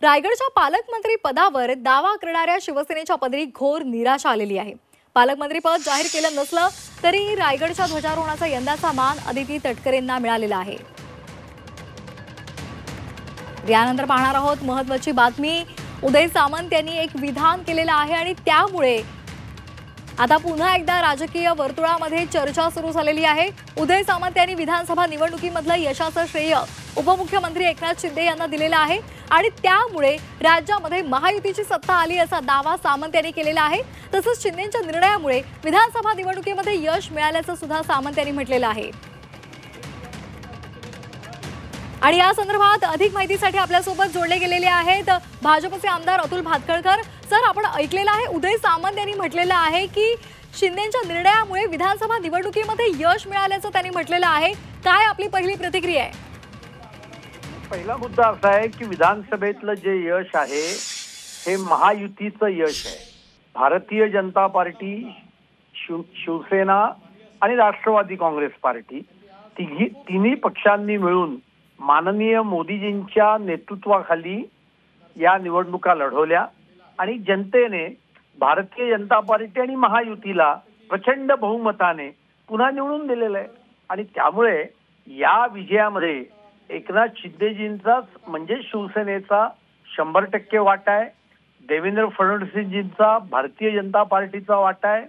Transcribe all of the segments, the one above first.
रायगडच्या पालकमंत्री पदावर दावा करणाऱ्या शिवसेनेच्या पदरी घोर निराशा आलेली आहे। पालकमंत्री पद जाहीर केलं नसलं तरी रायगडच्या ध्वजारोहणाचा यंदाचा मान अदिती तटकरेंना मिळालेला आहे। यानंतर पाहणार आहोत महत्त्वाची बातमी। उदय सामंत यांनी एक विधान केलेलं आहे आणि त्यामुळे आता पुन्हा एकदा राजकीय वर्तुळामध्ये चर्चा सुरू झालेली आहे। उदय सामंत यांनी विधानसभा निवडणुकीमधलं यशाचं श्रेय उपमुख्यमंत्री एकनाथ शिंदे यांना दिलेलं आहे आणि त्यामुळे राज्यामध्ये महायुतीची सत्ता आली असा दावा सामंत यांनी केलेला आहे। तसंच शिंदेंच्या निर्णयामुळे विधानसभा निवडणुकीमध्ये यश मिळाल्याचं सुद्धा सामंत यांनी म्हटलेलं आहे। आणि या संदर्भात अधिक माहितीसाठी आपल्यासोबत जोडले गेलेले आहेत भाजपचे आमदार अतुल भातखळकर। सर, आपण ऐकलेलं आहे उदय सामंत यांनी म्हटलेलं आहे की शिंदेंच्या निर्णयामुळे विधानसभा निवडणुकीमध्ये यश मिळाल्याचं त्यांनी म्हटलेलं आहे। काय आपली पहिली प्रतिक्रिया आहे? पहिला मुद्दा असा आहे की विधानसभेतलं जे यश आहे हे महायुतीचं यश आहे। भारतीय जनता पार्टी, शिवसेना आणि राष्ट्रवादी काँग्रेस पार्टी तिन्ही पक्षांनी मिळून माननीय मोदीजींच्या नेतृत्वाखाली या निवडणुका लढवल्या आणि जनतेने भारतीय जनता पार्टी आणि महायुतीला प्रचंड बहुमताने पुन्हा निवडून दिलेलं आहे। आणि त्यामुळे या विजयामध्ये एकनाथ शिंदेजींचाच म्हणजे शिवसेनेचा 100% वाटा आहे, देवेंद्र फडणवीसजींचा भारतीय जनता पार्टीचा वाटा आहे,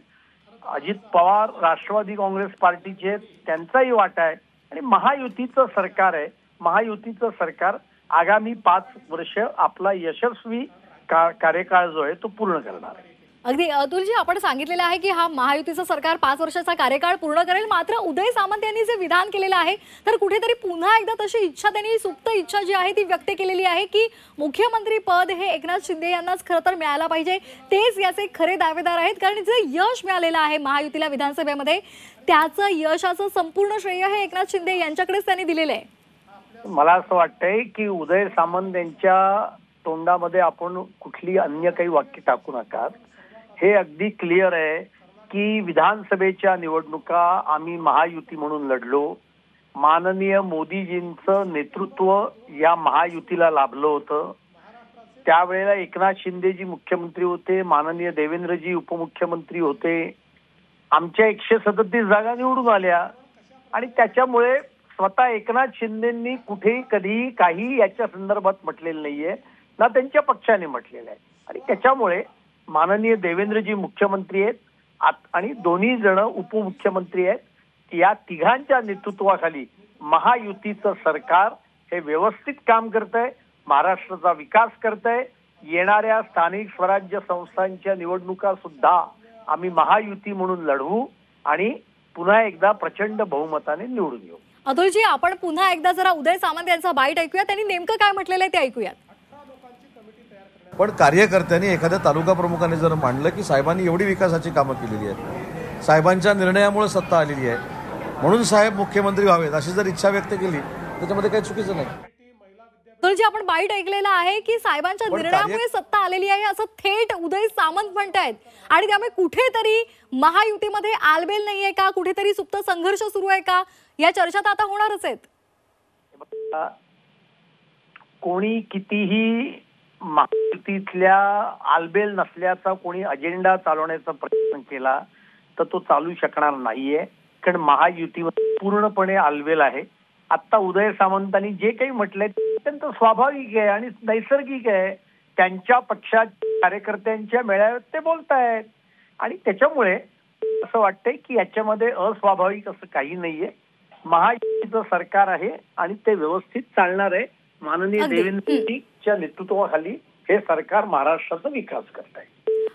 अजित पवार राष्ट्रवादी काँग्रेस पार्टीचे त्यांचाही वाटा आहे आणि महायुतीचं सरकार आहे। महायुतीचं सरकार आगामी 5 वर्ष आपला यशस्वी कार्यकाळ जो आहे तो पूर्ण करणार आहे। अगदी अतुलजी, आपण सांगितलेलं आहे की हा महायुतीचं सरकार 5 वर्षाचा कार्यकाळ पूर्ण करेल। मात्र उदय सामंत यांनी जे विधान केलेलं आहे तर कुठेतरी पुन्हा एकदा तशी इच्छा, त्यांनी सुप्त इच्छा जी आहे ती व्यक्त केलेली आहे की मुख्यमंत्री पद हे एकनाथ शिंदे यांनाच खरं तर मिळायला पाहिजे, तेच याचे खरे दावेदार आहेत। कारण जे यश मिळालेलं आहे महायुतीला विधानसभेमध्ये त्याचं यशाचं संपूर्ण श्रेय हे एकनाथ शिंदे यांच्याकडेच त्यांनी दिलेलं आहे। मला असं वाटतंय की उदय सामंत यांच्या तोंडामध्ये आपण कुठली अन्य काही वाक्य टाकू नका। हे अगदी क्लिअर आहे की विधानसभेच्या निवडणुका आम्ही महायुती म्हणून लढलो, माननीय मोदीजींचं नेतृत्व या महायुतीला लाभलं होतं। त्यावेळेला एकनाथ शिंदेजी मुख्यमंत्री होते, माननीय देवेंद्रजी उपमुख्यमंत्री होते, आमच्या 137 जागा निवडून आल्या आणि त्याच्यामुळे स्वतः एकनाथ शिंदेंनी कुठेही कधी काही याच्या संदर्भात म्हटलेलं नाहीये, ना त्यांच्या पक्षाने म्हटलेलं आहे। आणि त्याच्यामुळे माननीय देवेंद्रजी मुख्यमंत्री आहेत आणि दोन्ही जण उपमुख्यमंत्री आहेत। या तिघांच्या नेतृत्वाखाली महायुतीचं सरकार हे व्यवस्थित काम करतंय, महाराष्ट्राचा विकास करतंय। येणाऱ्या स्थानिक स्वराज्य संस्थांच्या निवडणुका सुद्धा आम्ही महायुती म्हणून लढवू आणि पुन्हा एकदा प्रचंड बहुमताने निवडून येऊ। अतुलजी, आपण पुन्हा एकदा जरा उदय सामंत यांचा बाईट ऐकूया, त्यांनी नेमकं काय म्हटलेलं आहे ते ऐकूयात। पण कार्यकर्त्यांनी एखाद्या तालुका प्रमुखाने जर मांडलं की साहेबांनी एवढी विकासाची कामं केलेली आहेत, साहेबांच्या निर्णयामुळे सत्ता आलेली आहे म्हणून साहेब मुख्यमंत्री व्हावेत अशी जर इच्छा व्यक्त केली त्याच्यामध्ये काही चुकीचं नाही। अतुलजी, आपण बाईट ऐकलेला आहे की साहेबांच्या निर्णयामुळे सत्ता आलेली आहे असं थेट उदय सामंत म्हणतायत आणि त्यामुळे कुठेतरी महायुतीमध्ये आलबेल नाहीये का, कुठेतरी सुप्त संघर्ष सुरू आहे का, या चर्चा आता होणारच आहेत। कोणी कितीही महायुतीतल्या आलबेल नसल्याचा कोणी अजेंडा चालवण्याचा प्रयत्न केला तर तो चालू शकणार नाहीये, कारण महायुतीवर पूर्णपणे आलबेल आहे। आता उदय सामंतांनी जे काही म्हटलंय अत्यंत स्वाभाविक आहे आणि नैसर्गिक आहे। त्यांच्या पक्षाच्या कार्यकर्त्यांच्या मेळाव्यात ते बोलतायत आणि त्याच्यामुळे असं वाटतंय की याच्यामध्ये अस्वाभाविक असं काही नाहीये। महायुतीचं सरकार आहे आणि ते व्यवस्थित चालणार आहे। माननीय देवेंद्रजींच्या नेतृत्वाखाली हे सरकार महाराष्ट्राचा विकास करत आहे।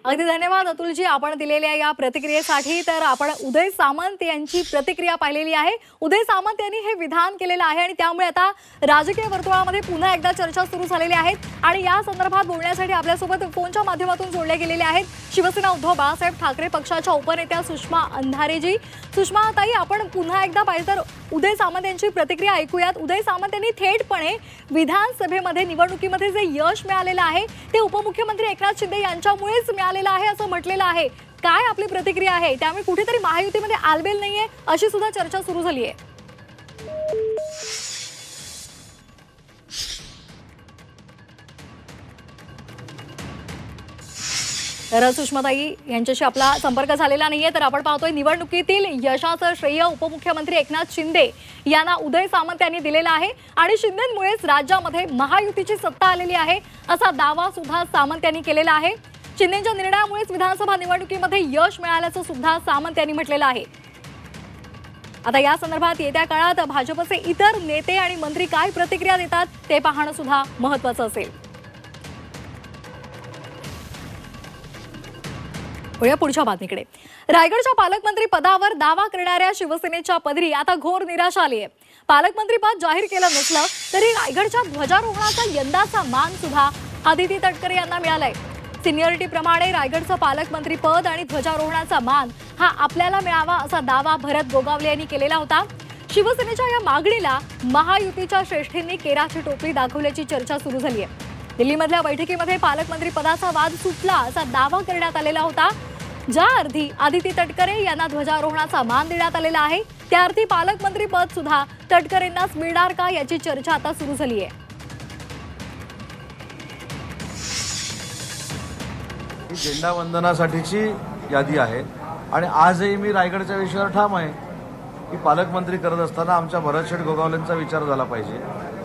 अगदी धन्यवाद अतुलजी आपण दिलेल्या या प्रतिक्रियेसाठी। तर आपण उदय सामंत यांची प्रतिक्रिया पाहिलेली आहे। उदय सामंत यांनी हे विधान केलेलं आहे आणि त्यामुळे आता राजकीय वर्तुळामध्ये पुन्हा एकदा चर्चा सुरू झालेली आहेत आणि या संदर्भात बोलण्यासाठी आपल्यासोबत फोनच्या माध्यमातून जोडले गेलेले आहेत शिवसेना उद्धव बाळासाहेब ठाकरे पक्षाच्या उपनेत्या सुषमा अंधारेजी। सुषमा ताई, आपण पुन्हा एकदा पाहिजे तर उदय सामंत यांची प्रतिक्रिया ऐकूयात। उदय सामंत यांनी थेटपणे विधानसभेमध्ये निवडणुकीमध्ये जे यश मिळालेलं आहे ते उपमुख्यमंत्री एकनाथ शिंदे यांच्यामुळेच मिळालेलं आहे असं म्हटलेलं आहे। काय आपली प्रतिक्रिया आहे? त्यामुळे कुठेतरी महायुतीमध्ये आलबेल नाहीये अशी सुद्धा चर्चा सुरू झाली आहे। तर सुषमाताई यांच्याशी आपला संपर्क झालेला नाहीये, तर आपण पाहतोय निवडणुकीतील यशाचं श्रेय उपमुख्यमंत्री एकनाथ शिंदे यांना उदय सामंत यांनी दिलेला आहे आणि शिंदेमुळेच राज्यामध्ये महायुतीची सत्ता आलेली आहे असा दावा सुद्धा सामंत यांनी केलेला आहे. शिंदेच्या निर्णयामुळेच विधानसभा निवडणुकीमध्ये यश मिळाल्याचं सुद्धा सामंत यांनी म्हटलेलं आहे. आता या संदर्भात येत्या काळात भाजपचे इतर नेते आणि मंत्री काय प्रतिक्रिया देतात ते पाहणं सुद्धा महत्त्वाचं असेल. पुढच्या बातमीकडे. रायगडच्या पालकमंत्री पदावर दावा करणाऱ्या शिवसेनेच्या पदरी आता घोर निराशा आली आहे. पालकमंत्री पद जाहीर केलं नसलं तरी रायगडच्या ध्वजारोहणाचा यंदाचा मान सुद्धा आदिती तटकरे यांना मिळालाय. सिनियरिटी प्रमाणे रायगडचं पालकमंत्री पद आणि ध्वजारोहणाचा मान हा आपल्याला मिळावा असा दावा भरत गोगावले यांनी केलेला होता. शिवसेनेच्या या मागणीला महायुतीच्या श्रेष्ठींनी केराची टोपली दाखवल्याची चर्चा सुरू झाली आहे. दिल्लीमधल्या बैठकीमध्ये पालकमंत्री पदाचा वाद सुटला असा दावा करण्यात आलेला होता. ज्या अर्थी आदिती तटकरे यांना ध्वजारोहणाचा मान देण्यात आलेला आहे त्या अर्थी पालकमंत्री पद सुद्धा तटकरेंनाच मिळणार का याची चर्चा आता सुरू झाली आहे. ही झेंडा वंदनासाठीची यादी आहे आणि आजही मी रायगडच्या विषयावर ठाम आहे की पालकमंत्री करत असताना आमच्या भरतशेठ गोगावलेंचा विचार झाला पाहिजे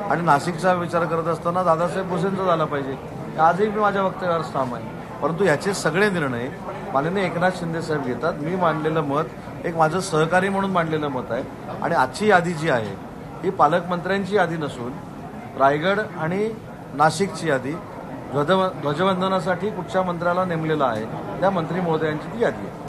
आणि नाशिकचा विचार करत असताना दादासाहेब भुसेंचा झाला पाहिजे. आजही मी माझ्या वक्तव्यावर ठाम आहे. परंतु याचे सगळे निर्णय माननीय एकनाथ शिंदे साहेब घेतात. मी मांडलेलं मत एक माझं सहकारी म्हणून मांडलेलं मत आहे आणि आजची यादी जी आहे ही पालकमंत्र्यांची यादी नसून रायगड आणि नाशिकची यादी ध्वजवंदनासाठी कुठच्या मंत्र्याला नेमलेलं आहे त्या मंत्री महोदयांची ती यादी आहे.